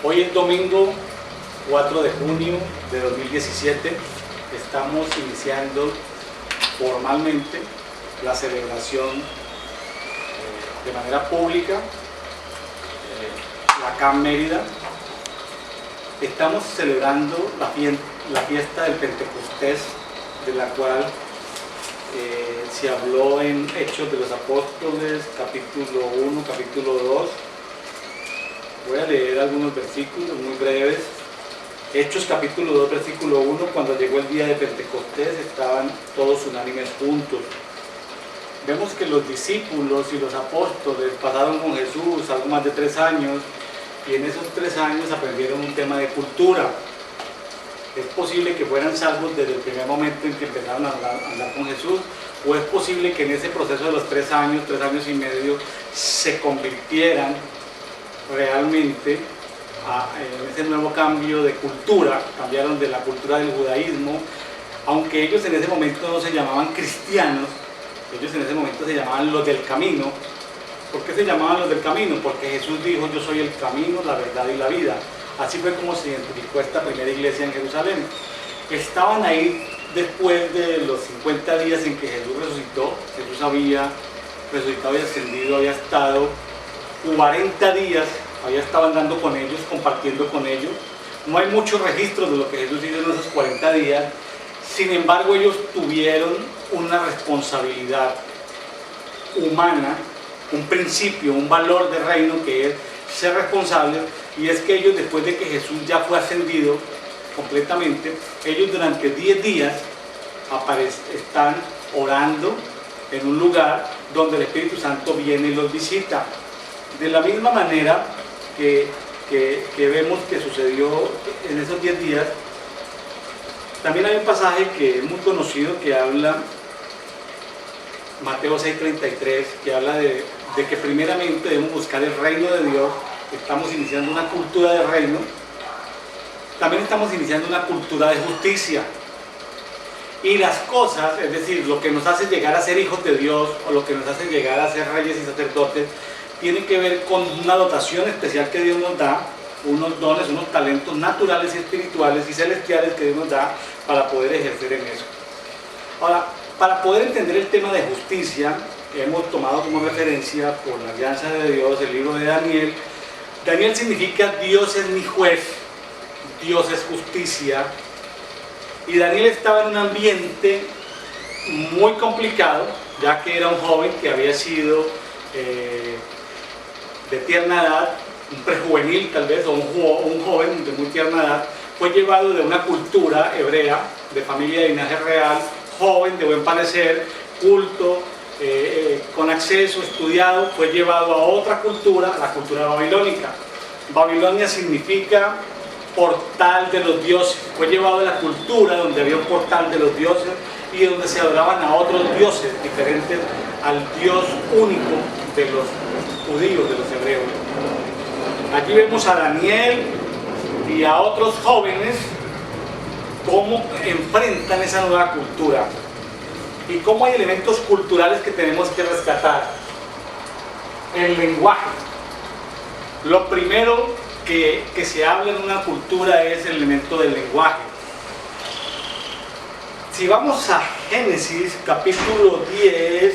Hoy es domingo 4 de junio de 2017. Estamos iniciando formalmente la celebración de manera pública, la CAM Mérida. Estamos celebrando la fiesta del Pentecostés, de la cual se habló en Hechos de los Apóstoles, capítulo 1, capítulo 2. Voy a leer algunos versículos muy breves. Hechos capítulo 2, versículo 1, cuando llegó el día de Pentecostés estaban todos unánimes juntos. Vemos que los discípulos y los apóstoles pasaron con Jesús algo más de 3 años, y en esos 3 años aprendieron un tema de cultura. Es posible que fueran salvos desde el primer momento en que empezaron a andar con Jesús, o es posible que en ese proceso de los 3 años y medio, se convirtieran realmente en ese nuevo cambio de cultura. Cambiaron de la cultura del judaísmo, aunque ellos en ese momento no se llamaban cristianos, ellos en ese momento se llamaban los del camino. ¿Por qué se llamaban los del camino? Porque Jesús dijo: yo soy el camino, la verdad y la vida. Así fue como se identificó esta primera iglesia en Jerusalén. Estaban ahí después de los 50 días en que Jesús resucitó. Jesús había resucitado y ascendido, había estado 40 días, había estado andando con ellos, compartiendo con ellos. No hay muchos registros de lo que Jesús hizo en esos 40 días. Sin embargo, ellos tuvieron una responsabilidad humana, un principio, un valor de reino, que es ser responsables. Y es que ellos, después de que Jesús ya fue ascendido completamente, ellos durante 10 días están orando en un lugar donde el Espíritu Santo viene y los visita. De la misma manera que vemos que sucedió en esos 10 días, también hay un pasaje que es muy conocido, que habla, Mateo 6:33, que habla de que primeramente debemos buscar el reino de Dios. Estamos iniciando una cultura de reino. También estamos iniciando una cultura de justicia. Y las cosas, es decir, lo que nos hace llegar a ser hijos de Dios, o lo que nos hace llegar a ser reyes y sacerdotes, tiene que ver con una dotación especial que Dios nos da, unos dones, unos talentos naturales y espirituales y celestiales que Dios nos da para poder ejercer en eso. Ahora, para poder entender el tema de justicia, hemos tomado como referencia, por la alianza de Dios, el libro de Daniel. Daniel significa Dios es mi juez, Dios es justicia. Y Daniel estaba en un ambiente muy complicado, ya que era un joven que había sido de tierna edad, un prejuvenil tal vez, o un joven de muy tierna edad. Fue llevado de una cultura hebrea, de familia de linaje real, joven, de buen parecer, culto, con acceso, estudiado. Fue llevado a otra cultura, la cultura babilónica. Babilonia significa portal de los dioses. Fue llevado a la cultura donde había un portal de los dioses y donde se adoraban a otros dioses diferentes al Dios único de los judíos, de los hebreos. Aquí vemos a Daniel y a otros jóvenes cómo enfrentan esa nueva cultura y cómo hay elementos culturales que tenemos que rescatar. El lenguaje. Lo primero que se habla en una cultura es el elemento del lenguaje. Si vamos a Génesis capítulo 10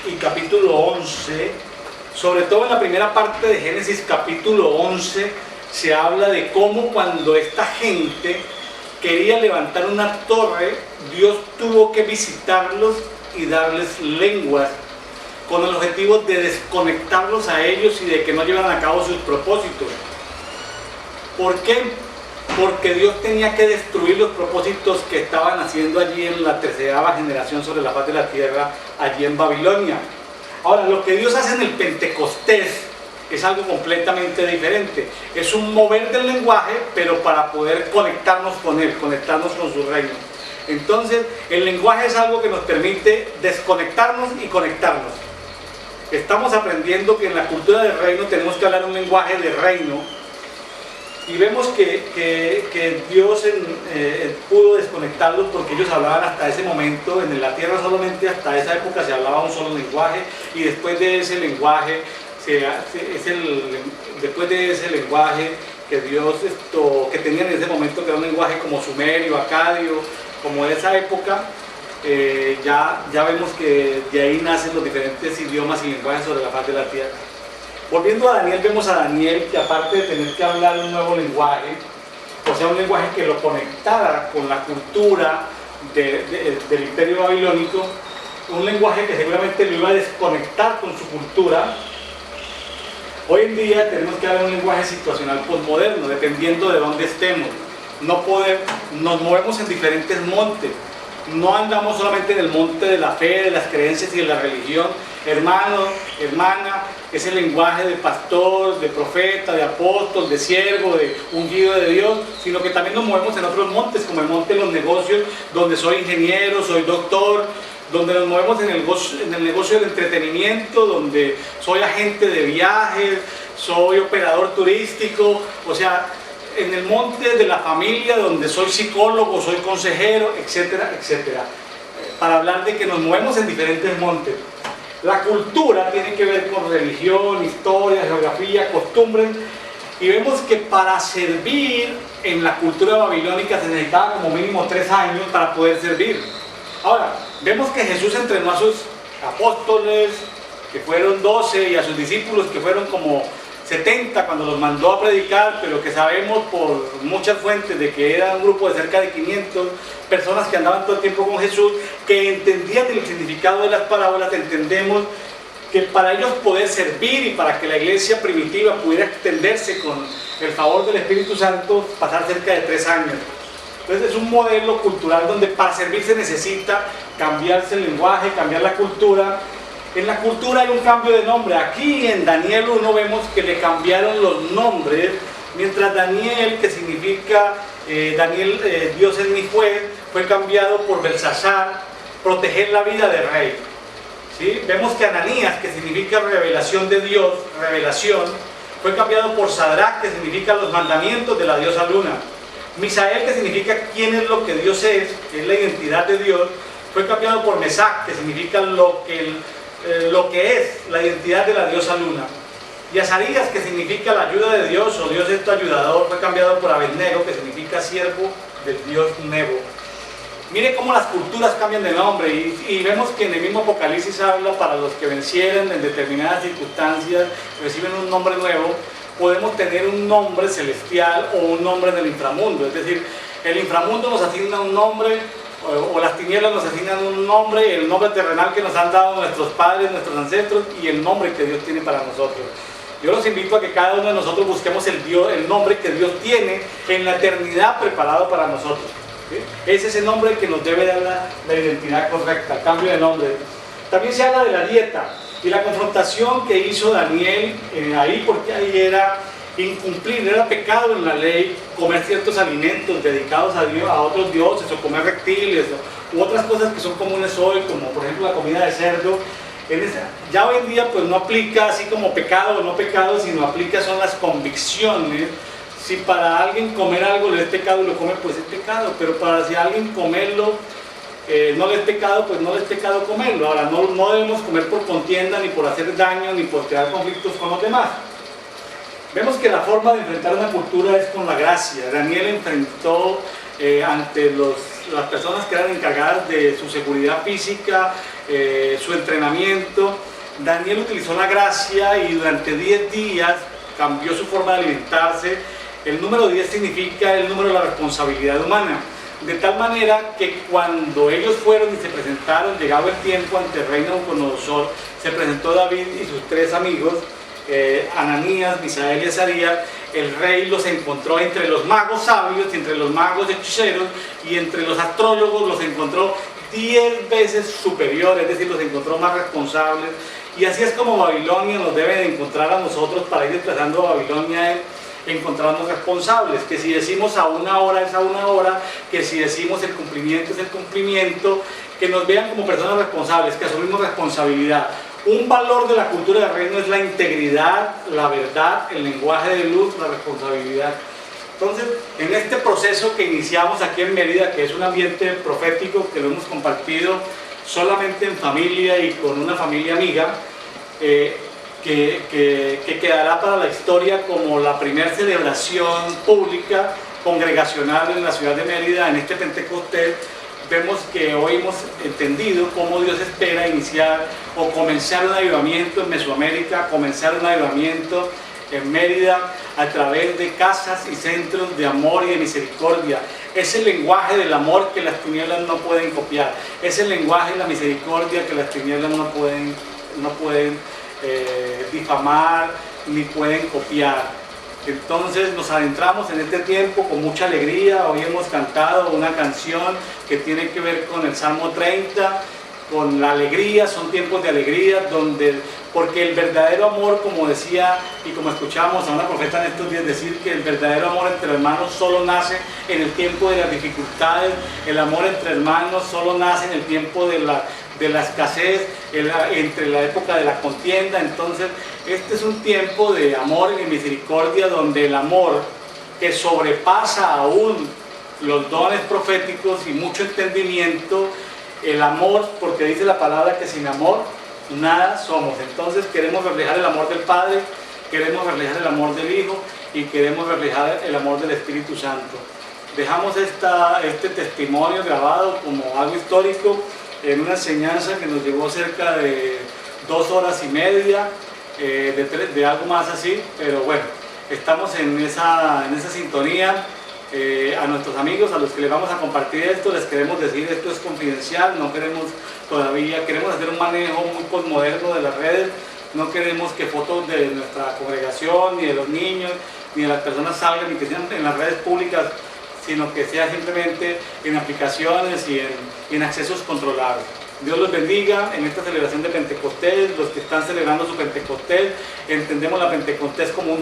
y capítulo 11, sobre todo en la primera parte de Génesis capítulo 11, se habla de cómo cuando esta gente quería levantar una torre, Dios tuvo que visitarlos y darles lenguas, con el objetivo de desconectarlos a ellos y de que no llevaran a cabo sus propósitos. ¿Por qué? Porque Dios tenía que destruir los propósitos que estaban haciendo allí en la 13ª generación sobre la faz de la tierra, allí en Babilonia. Ahora, lo que Dios hace en el Pentecostés es algo completamente diferente. Es un mover del lenguaje, pero para poder conectarnos con Él, conectarnos con su reino. Entonces, el lenguaje es algo que nos permite desconectarnos y conectarnos. Estamos aprendiendo que en la cultura del reino tenemos que hablar un lenguaje de reino. Y vemos que Dios pudo desconectarlos porque ellos hablaban hasta ese momento, en la tierra solamente hasta esa época se hablaba un solo lenguaje, y después de ese lenguaje que tenían en ese momento, que era un lenguaje como sumerio, acadio, como de esa época. Ya vemos que de ahí nacen los diferentes idiomas y lenguajes sobre la faz de la tierra. Volviendo a Daniel, vemos a Daniel que aparte de tener que hablar un nuevo lenguaje, o sea, un lenguaje que lo conectara con la cultura del imperio babilónico, un lenguaje que seguramente lo iba a desconectar con su cultura. Hoy en día tenemos que hablar un lenguaje situacional posmoderno, dependiendo de dónde estemos. Nos movemos en diferentes montes. No andamos solamente en el monte de la fe, de las creencias y de la religión. Hermano, hermana, ese lenguaje de pastor, de profeta, de apóstol, de siervo, de ungido de Dios, sino que también nos movemos en otros montes, como el monte de los negocios, donde soy ingeniero, soy doctor, donde nos movemos en el negocio del entretenimiento, donde soy agente de viajes, soy operador turístico, o sea, en el monte de la familia, donde soy psicólogo, soy consejero, etcétera, etcétera. Para hablar de que nos movemos en diferentes montes. La cultura tiene que ver con religión, historia, geografía, costumbres, y vemos que para servir en la cultura babilónica se necesitaba como mínimo 3 años para poder servir. Ahora, vemos que Jesús entrenó a sus apóstoles, que fueron 12, y a sus discípulos, que fueron como 70 cuando los mandó a predicar, pero que sabemos por muchas fuentes de que era un grupo de cerca de 500 personas que andaban todo el tiempo con Jesús, que entendían el significado de las parábolas. Entendemos que para ellos poder servir y para que la iglesia primitiva pudiera extenderse con el favor del Espíritu Santo, pasar cerca de 3 años. Entonces es un modelo cultural donde para servir se necesita cambiarse el lenguaje, cambiar la cultura. En la cultura hay un cambio de nombre. Aquí en Daniel 1 vemos que le cambiaron los nombres, mientras Daniel, que significa Dios es mi juez, fue cambiado por Belsasar, proteger la vida del rey. ¿Sí? Vemos que Ananías, que significa revelación de Dios, revelación, fue cambiado por Sadrach, que significa los mandamientos de la diosa Luna. Misael, que significa quién es lo que Dios es la identidad de Dios, fue cambiado por Mesac, que significa lo que es la identidad de la diosa Luna. Y Azarías, que significa la ayuda de Dios, o Dios es tu ayudador, fue cambiado por Abednego, que significa siervo del Dios Nebo. Mire cómo las culturas cambian de nombre, y vemos que en el mismo Apocalipsis habla para los que vencieren en determinadas circunstancias, reciben un nombre nuevo. Podemos tener un nombre celestial o un nombre del inframundo, es decir, el inframundo nos asigna un nombre, o las tinieblas nos asignan un nombre, el nombre terrenal que nos han dado nuestros padres, nuestros ancestros, y el nombre que Dios tiene para nosotros. Yo los invito a que cada uno de nosotros busquemos el nombre que Dios tiene en la eternidad preparado para nosotros. ¿Sí? Es ese nombre que nos debe dar la identidad correcta, el cambio de nombre. También se habla de la dieta y la confrontación que hizo Daniel ahí, porque ahí era incumplir, era pecado en la ley comer ciertos alimentos dedicados a Dios, a otros dioses, o comer reptiles u otras cosas que son comunes hoy, como por ejemplo la comida de cerdo. Ya hoy en día pues no aplica así como pecado o no pecado, sino aplica son las convicciones. Si para alguien comer algo le es pecado y lo come, pues es pecado, pero para si alguien comerlo no le es pecado, pues no le es pecado comerlo. Ahora, no debemos comer por contienda, ni por hacer daño, ni por crear conflictos con los demás. Vemos que la forma de enfrentar una cultura es con la gracia. Daniel enfrentó ante las personas que eran encargadas de su seguridad física, su entrenamiento. Daniel utilizó la gracia y durante 10 días cambió su forma de alimentarse. El número 10 significa el número de la responsabilidad humana. De tal manera que cuando ellos fueron y se presentaron, llegado el tiempo ante el rey Nabucodonosor, se presentó David y sus 3 amigos, Ananías, Misael y Azarías. El rey los encontró entre los magos sabios, entre los magos hechiceros y entre los astrólogos, los encontró 10 veces superiores, es decir, los encontró más responsables. Y así es como Babilonia nos debe de encontrar a nosotros para ir desplazando a Babilonia, encontrarnos responsables, que si decimos a una hora es a una hora, que si decimos el cumplimiento es el cumplimiento, que nos vean como personas responsables, que asumimos responsabilidad. Un valor de la cultura del reino es la integridad, la verdad, el lenguaje de luz, la responsabilidad. Entonces, en este proceso que iniciamos aquí en Mérida, que es un ambiente profético, que lo hemos compartido solamente en familia y con una familia amiga, que quedará para la historia como la primera celebración pública congregacional en la ciudad de Mérida en este Pentecostés. Vemos que hoy hemos entendido cómo Dios espera iniciar o comenzar un avivamiento en Mesoamérica, comenzar un avivamiento en Mérida a través de casas y centros de amor y de misericordia. Es el lenguaje del amor que las tinieblas no pueden copiar. Es el lenguaje de la misericordia que las tinieblas no pueden difamar ni pueden copiar. Entonces nos adentramos en este tiempo con mucha alegría. Hoy hemos cantado una canción que tiene que ver con el Salmo 30, con la alegría. Son tiempos de alegría porque el verdadero amor, como decía y como escuchábamos a una profeta en estos días decir, que el verdadero amor entre hermanos solo nace en el tiempo de las dificultades. El amor entre hermanos solo nace en el tiempo de la escasez, entre la época de la contienda. Entonces este es un tiempo de amor y de misericordia, donde el amor, que sobrepasa aún los dones proféticos y mucho entendimiento, el amor, porque dice la palabra que sin amor nada somos. Entonces queremos reflejar el amor del Padre, queremos reflejar el amor del Hijo y queremos reflejar el amor del Espíritu Santo. Dejamos este testimonio grabado como algo histórico en una enseñanza que nos llevó cerca de 2 horas y media, de algo más así, pero bueno, estamos en esa sintonía. A nuestros amigos, a los que les vamos a compartir esto, les queremos decir, esto es confidencial, no queremos todavía, queremos hacer un manejo muy postmoderno de las redes, no queremos que fotos de nuestra congregación, ni de los niños, ni de las personas salgan, ni que sean en las redes públicas, sino que sea simplemente en aplicaciones y en accesos controlados. Dios los bendiga en esta celebración de Pentecostés. Los que están celebrando su Pentecostés, entendemos la Pentecostés como un